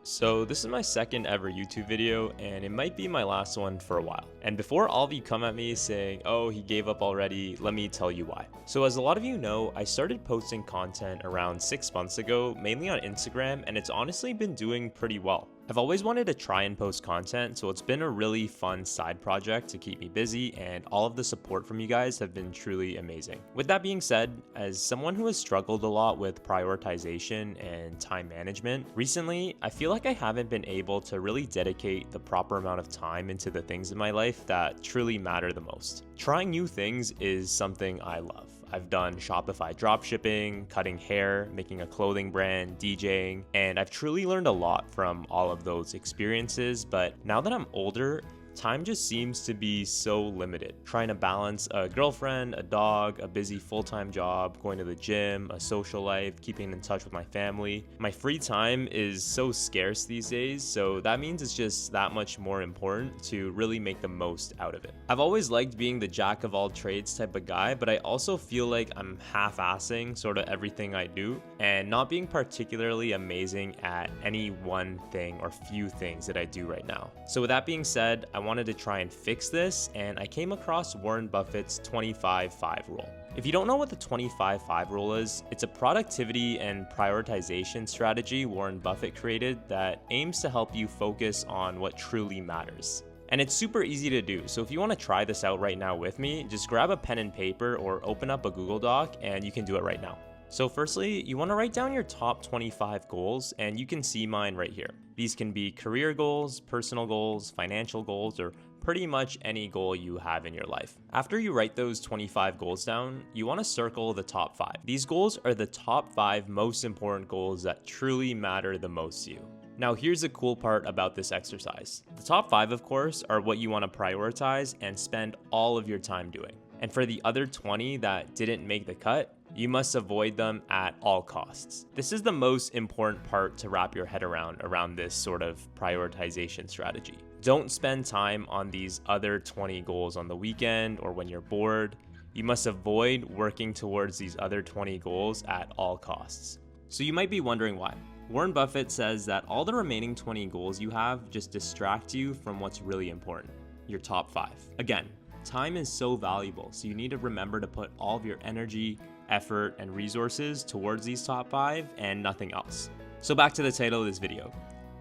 So this is my second ever YouTube video, and it might be my last one for a while. And before all of you come at me saying, oh, he gave up already, let me tell you why. So as a lot of you know, I started posting content around 6 months ago, mainly on Instagram, and it's honestly been doing pretty well. I've always wanted to try and post content, so it's been a really fun side project to keep me busy, and all of the support from you guys have been truly amazing. With that being said, as someone who has struggled a lot with prioritization and time management, recently I feel like I haven't been able to really dedicate the proper amount of time into the things in my life that truly matter the most. Trying new things is something I love. I've done Shopify dropshipping, cutting hair, making a clothing brand, DJing, and I've truly learned a lot from all of those experiences. But now that I'm older, time just seems to be so limited. Trying to balance a girlfriend, a dog, a busy full-time job, going to the gym, a social life, keeping in touch with my family. My free time is so scarce these days, so that means it's just that much more important to really make the most out of it. I've always liked being the jack of all trades type of guy, but I also feel like I'm half-assing sort of everything I do and not being particularly amazing at any one thing or few things that I do right now. So with that being said, I wanted to try and fix this, and I came across Warren Buffett's 25-5 rule. If you don't know what the 25-5 rule is, it's a productivity and prioritization strategy Warren Buffett created that aims to help you focus on what truly matters. And it's super easy to do, so if you want to try this out right now with me, just grab a pen and paper or open up a Google Doc and you can do it right now. So firstly, you want to write down your top 25 goals, and you can see mine right here. These can be career goals, personal goals, financial goals, or pretty much any goal you have in your life. After you write those 25 goals down, you want to circle the top 5. These goals are the top 5 most important goals that truly matter the most to you. Now here's the cool part about this exercise. The top 5, of course, are what you want to prioritize and spend all of your time doing. And for the other 20 that didn't make the cut, you must avoid them at all costs. This is the most important part to wrap your head around this sort of prioritization strategy. Don't spend time on these other 20 goals on the weekend or when you're bored. You must avoid working towards these other 20 goals at all costs. So you might be wondering why. Warren Buffett says that all the remaining 20 goals you have just distract you from what's really important, your top 5. Again, time is so valuable, so you need to remember to put all of your energy, effort, and resources towards these top 5 and nothing else. So back to the title of this video.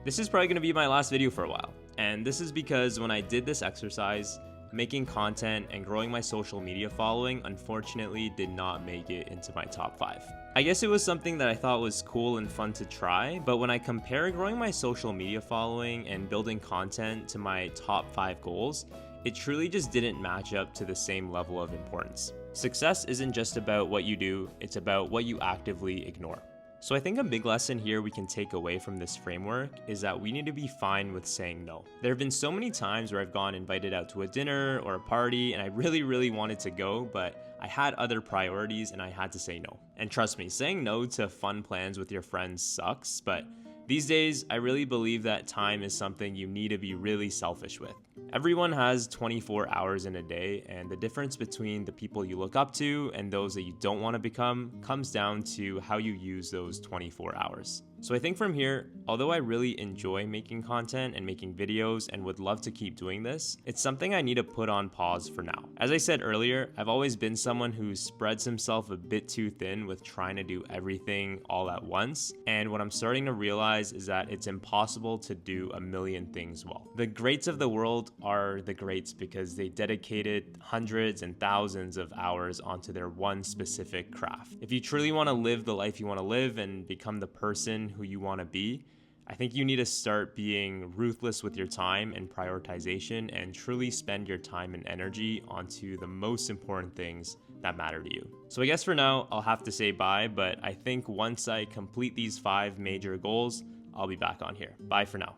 This is probably going to be my last video for a while, and this is because when I did this exercise, making content and growing my social media following unfortunately did not make it into my top 5. I guess it was something that I thought was cool and fun to try, but when I compare growing my social media following and building content to my top 5 goals, it truly just didn't match up to the same level of importance. Success isn't just about what you do, it's about what you actively ignore. So I think a big lesson here we can take away from this framework is that we need to be fine with saying no. There have been so many times where I've gone invited out to a dinner or a party and I really wanted to go, but I had other priorities and I had to say no. And trust me, saying no to fun plans with your friends sucks, but these days, I really believe that time is something you need to be really selfish with. Everyone has 24 hours in a day, and the difference between the people you look up to and those that you don't want to become comes down to how you use those 24 hours. So I think from here, although I really enjoy making content and making videos and would love to keep doing this, it's something I need to put on pause for now. As I said earlier, I've always been someone who spreads himself a bit too thin with trying to do everything all at once, and what I'm starting to realize is that it's impossible to do a million things well. The greats of the world are the greats because they dedicated hundreds and thousands of hours onto their one specific craft. If you truly want to live the life you want to live and become the person who you want to be, I think you need to start being ruthless with your time and prioritization and truly spend your time and energy onto the most important things that matter to you. So I guess for now, I'll have to say bye, but I think once I complete these 5 major goals, I'll be back on here. Bye for now.